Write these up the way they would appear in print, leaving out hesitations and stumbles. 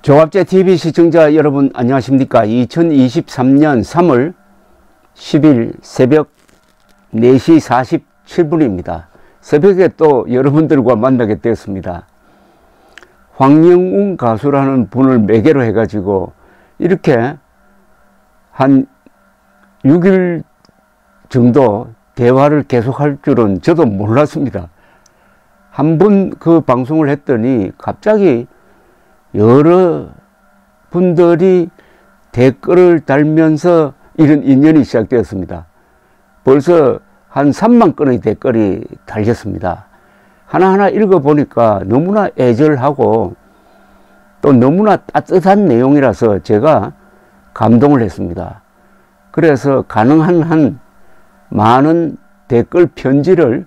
조갑제 TV 시청자 여러분 안녕하십니까. 2023년 3월 10일 새벽 4시 47분입니다. 새벽에 또 여러분들과 만나게 되었습니다. 황영웅 가수라는 분을 매개로 해가지고 이렇게 한 6일 정도 대화를 계속할 줄은 저도 몰랐습니다. 한 번 그 방송을 했더니 갑자기 여러 분들이 댓글을 달면서 이런 인연이 시작되었습니다. 벌써 한 3만 건의 댓글이 달렸습니다. 하나하나 읽어보니까 너무나 애절하고 또 너무나 따뜻한 내용이라서 제가 감동을 했습니다. 그래서 가능한 한 많은 댓글 편지를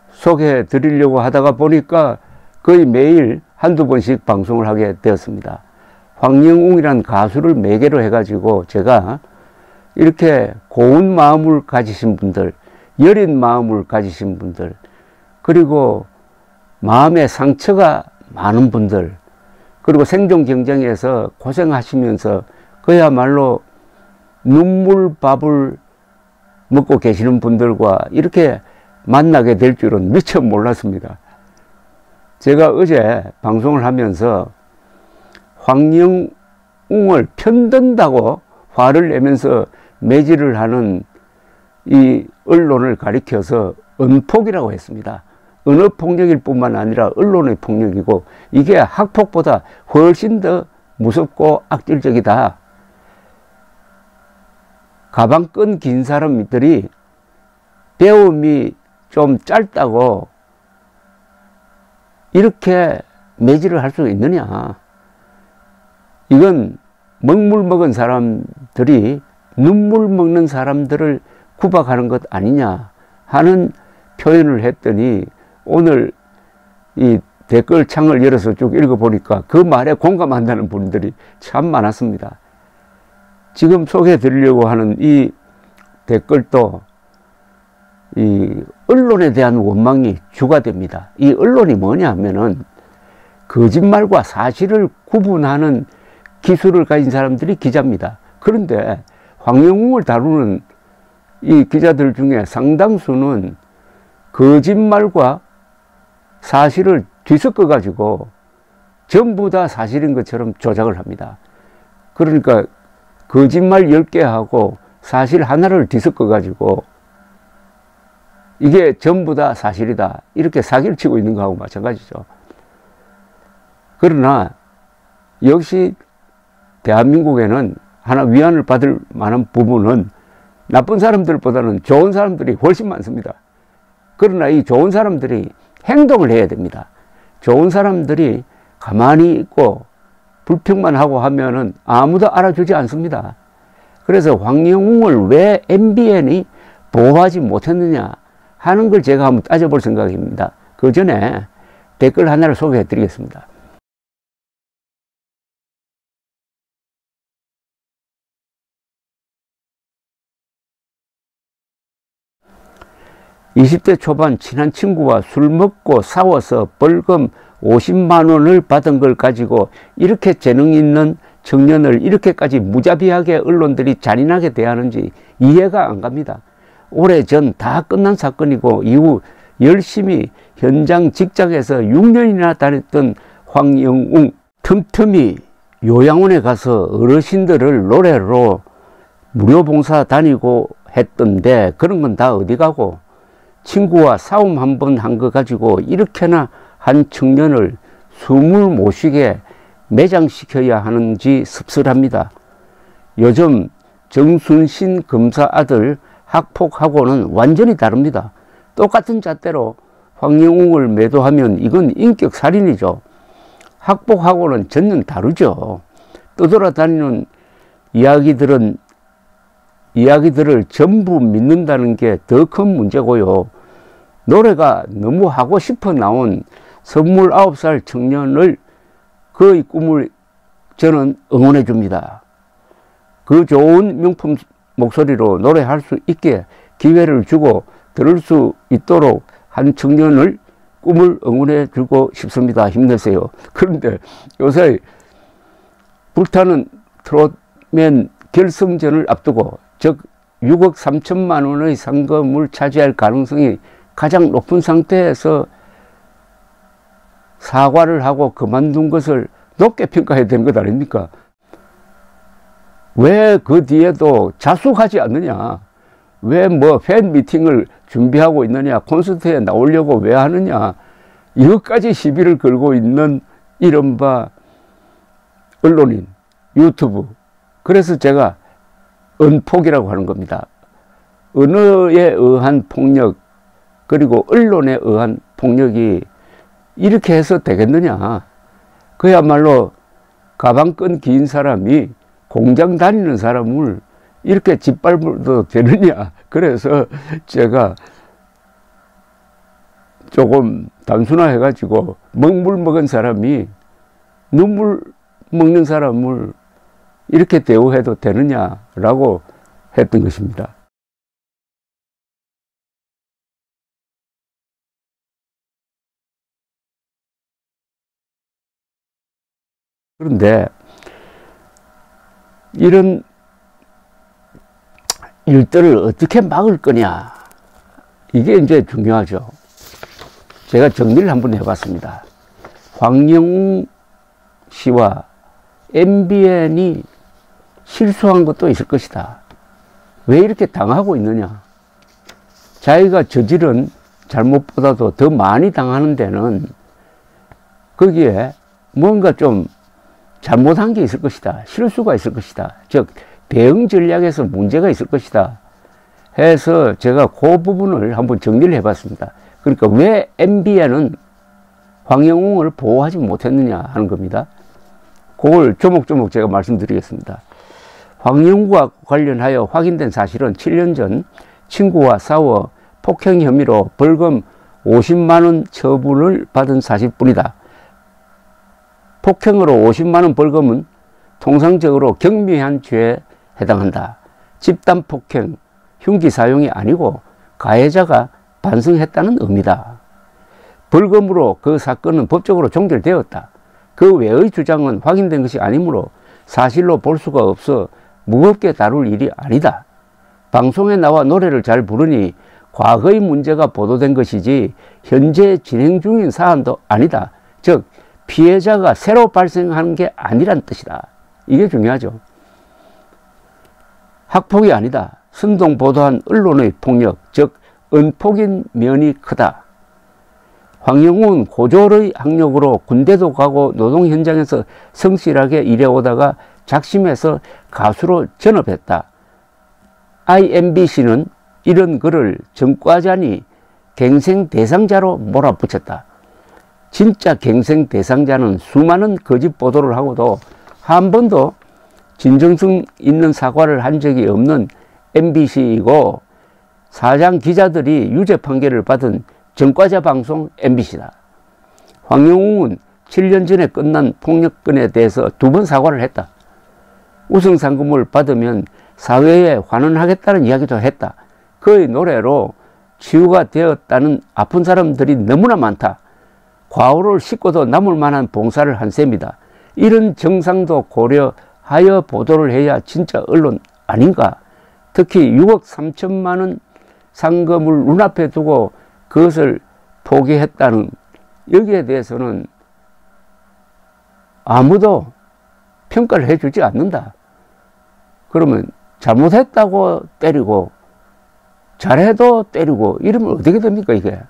소개해 드리려고 하다가 보니까 거의 매일 한두 번씩 방송을 하게 되었습니다. 황영웅이란 가수를 매개로 해가지고 제가 이렇게 고운 마음을 가지신 분들, 여린 마음을 가지신 분들, 그리고 마음에 상처가 많은 분들, 그리고 생존 경쟁에서 고생하시면서 그야말로 눈물밥을 먹고 계시는 분들과 이렇게 만나게 될 줄은 미처 몰랐습니다. 제가 어제 방송을 하면서 황영웅을 편든다고 화를 내면서 매질을 하는 이 언론을 가리켜서 언폭이라고 했습니다. 언어폭력일 뿐만 아니라 언론의 폭력이고 이게 학폭보다 훨씬 더 무섭고 악질적이다. 가방끈 긴 사람들이 배움이 좀 짧다고 이렇게 매질을 할 수 있느냐. 이건 먹물 먹은 사람들이 눈물 먹는 사람들을 구박하는 것 아니냐 하는 표현을 했더니 오늘 이 댓글 창을 열어서 쭉 읽어보니까 그 말에 공감한다는 분들이 참 많았습니다. 지금 소개해 드리려고 하는 이 댓글도 이 언론에 대한 원망이 주가 됩니다. 이 언론이 뭐냐 하면은 거짓말과 사실을 구분하는 기술을 가진 사람들이 기자입니다. 그런데 황영웅을 다루는 이 기자들 중에 상당수는 거짓말과 사실을 뒤섞어 가지고 전부 다 사실인 것처럼 조작을 합니다. 그러니까 거짓말 10개 하고 사실 하나를 뒤섞어 가지고 이게 전부 다 사실이다 이렇게 사기를 치고 있는 거하고 마찬가지죠. 그러나 역시 대한민국에는 하나 위안을 받을 만한 부분은 나쁜 사람들보다는 좋은 사람들이 훨씬 많습니다. 그러나 이 좋은 사람들이 행동을 해야 됩니다. 좋은 사람들이 가만히 있고 불평만 하고 하면은 아무도 알아주지 않습니다. 그래서 황영웅을 왜 MBN이 보호하지 못했느냐 하는 걸 제가 한번 따져볼 생각입니다. 그 전에 댓글 하나를 소개해 드리겠습니다. 20대 초반 친한 친구와 술 먹고 싸워서 벌금 50만 원을 받은 걸 가지고 이렇게 재능 있는 청년을 이렇게까지 무자비하게 언론들이 잔인하게 대하는지 이해가 안 갑니다. 오래전 다 끝난 사건이고 이후 열심히 현장 직장에서 6년이나 다녔던 황영웅, 틈틈이 요양원에 가서 어르신들을 노래로 무료 봉사 다니고 했던데 그런 건 다 어디 가고 친구와 싸움 한 번 한 거 가지고 이렇게나 한 청년을 숨을 못 쉬게 매장시켜야 하는지 씁쓸합니다. 요즘 정순신 검사 아들 학폭하고는 완전히 다릅니다. 똑같은 잣대로 황영웅을 매도하면 이건 인격살인이죠. 학폭하고는 전혀 다르죠. 떠돌아다니는 이야기들을 전부 믿는다는 게 더 큰 문제고요. 노래가 너무 하고 싶어 나온 29살 청년을 그의 꿈을 저는 응원해 줍니다. 그 좋은 명품 목소리로 노래할 수 있게 기회를 주고 들을 수 있도록 한 청년을 꿈을 응원해 주고 싶습니다. 힘내세요. 그런데 요새 불타는 트롯맨 결승전을 앞두고, 즉 6억 3천만 원의 상금을 차지할 가능성이 가장 높은 상태에서 사과를 하고 그만둔 것을 높게 평가해야 되는 것 아닙니까? 왜 그 뒤에도 자숙하지 않느냐? 왜 뭐 팬 미팅을 준비하고 있느냐? 콘서트에 나오려고 왜 하느냐? 이것까지 시비를 걸고 있는 이른바 언론인, 유튜브. 그래서 제가 언폭이라고 하는 겁니다. 언어에 의한 폭력, 그리고 언론에 의한 폭력이 이렇게 해서 되겠느냐? 그야말로 가방끈 긴 사람이 공장 다니는 사람을 이렇게 짓밟아도 되느냐? 그래서 제가 조금 단순화해 가지고 먹물 먹은 사람이 눈물 먹는 사람을 이렇게 대우해도 되느냐라고 했던 것입니다. 그런데 이런 일들을 어떻게 막을 거냐, 이게 이제 중요하죠. 제가 정리를 한번 해봤습니다. 황영웅 씨와 MBN이 실수한 것도 있을 것이다. 왜 이렇게 당하고 있느냐? 자기가 저지른 잘못보다도 더 많이 당하는 데는 거기에 뭔가 좀 잘못한 게 있을 것이다. 실수가 있을 것이다. 즉 대응 전략에서 문제가 있을 것이다 해서 제가 그 부분을 한번 정리를 해봤습니다. 그러니까 왜 MBN은 황영웅을 보호하지 못했느냐 하는 겁니다. 그걸 조목조목 제가 말씀드리겠습니다. 황영웅과 관련하여 확인된 사실은 7년 전 친구와 싸워 폭행 혐의로 벌금 50만 원 처분을 받은 사실뿐이다. 폭행으로 50만 원 벌금은 통상적으로 경미한 죄에 해당한다. 집단 폭행, 흉기 사용이 아니고 가해자가 반성했다는 의미다. 벌금으로 그 사건은 법적으로 종결되었다. 그 외의 주장은 확인된 것이 아니므로 사실로 볼 수가 없어 무겁게 다룰 일이 아니다. 방송에 나와 노래를 잘 부르니 과거의 문제가 보도된 것이지 현재 진행 중인 사안도 아니다. 즉 피해자가 새로 발생한 게 아니란 뜻이다. 이게 중요하죠. 학폭이 아니다. 선동보도한 언론의 폭력, 즉 은폭인 면이 크다. 황영웅은 고졸의 학력으로 군대도 가고 노동 현장에서 성실하게 일해오다가 작심해서 가수로 전업했다. IMBC는 이런 글을 전과자니 갱생 대상자로 몰아붙였다. 진짜 갱생 대상자는 수많은 거짓 보도를 하고도 한 번도 진정성 있는 사과를 한 적이 없는 MBC이고 사장 기자들이 유죄 판결을 받은 전과자 방송 MBC다. 황영웅은 7년 전에 끝난 폭력건에 대해서 2번 사과를 했다. 우승 상금을 받으면 사회에 환원하겠다는 이야기도 했다. 그의 노래로 치유가 되었다는 아픈 사람들이 너무나 많다. 과오를 씻고도 남을 만한 봉사를 한 셈이다. 이런 정상도 고려하여 보도를 해야 진짜 언론 아닌가? 특히 6억 3천만 원 상금을 눈앞에 두고 그것을 포기했다는, 여기에 대해서는 아무도 평가를 해주지 않는다. 그러면 잘못했다고 때리고 잘해도 때리고 이러면 어떻게 됩니까 이게?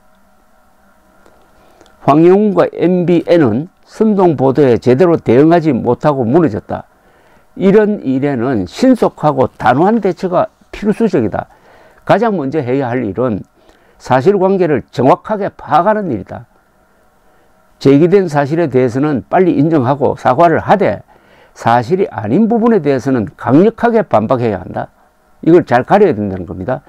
황영웅과 MBN은 선동보도에 제대로 대응하지 못하고 무너졌다. 이런 일에는 신속하고 단호한 대처가 필수적이다. 가장 먼저 해야 할 일은 사실관계를 정확하게 파악하는 일이다. 제기된 사실에 대해서는 빨리 인정하고 사과를 하되 사실이 아닌 부분에 대해서는 강력하게 반박해야 한다. 이걸 잘 가려야 된다는 겁니다.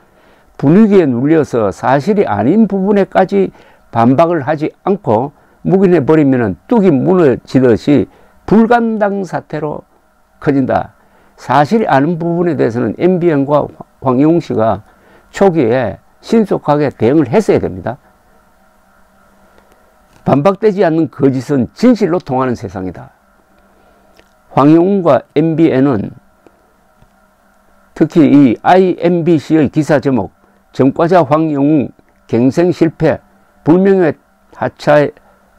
분위기에 눌려서 사실이 아닌 부분에까지 반박을 하지 않고 묵인해버리면 뚝이 무너지듯이 불간당 사태로 커진다. 사실이 아닌 부분에 대해서는 MBN과 황영웅 씨가 초기에 신속하게 대응을 했어야 됩니다. 반박되지 않는 거짓은 진실로 통하는 세상이다. 황영웅과 MBN은 특히 이 IMBC의 기사 제목 전과자 황영웅 갱생 실패 불명예 하차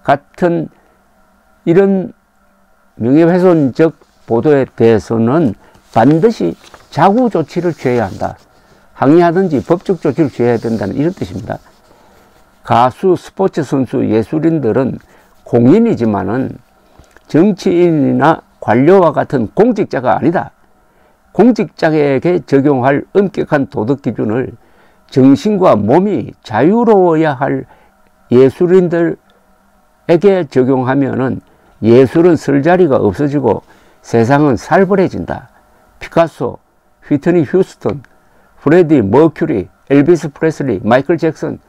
같은 이런 명예훼손적 보도에 대해서는 반드시 자구 조치를 취해야 한다. 항의하든지 법적 조치를 취해야 된다는 이런 뜻입니다. 가수, 스포츠 선수, 예술인들은 공인이지만은 정치인이나 관료와 같은 공직자가 아니다. 공직자에게 적용할 엄격한 도덕 기준을 정신과 몸이 자유로워야 할 예술인들에게 적용하면은 예술은 설 자리가 없어지고 세상은 살벌해진다. 피카소, 휘트니 휴스턴, 프레디 머큐리, 엘비스 프레슬리, 마이클 잭슨,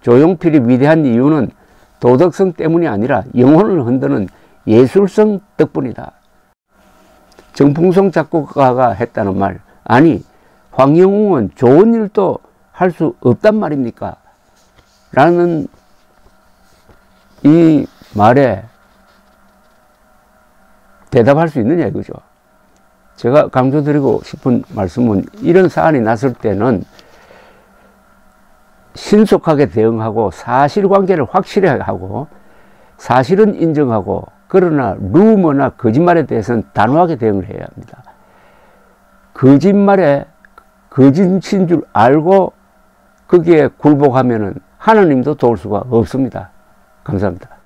조용필이 위대한 이유는 도덕성 때문이 아니라 영혼을 흔드는 예술성 덕분이다. 정풍성 작곡가가 했다는 말, 아니 황영웅은 좋은 일도 할 수 없단 말입니까? 라는 이 말에 대답할 수 있느냐 이거죠. 제가 강조드리고 싶은 말씀은 이런 사안이 났을 때는 신속하게 대응하고 사실관계를 확실하게 하고 사실은 인정하고 그러나 루머나 거짓말에 대해서는 단호하게 대응을 해야 합니다. 거짓말에 거짓인 줄 알고 거기에 굴복하면은 하나님도 도울 수가 없습니다. 감사합니다.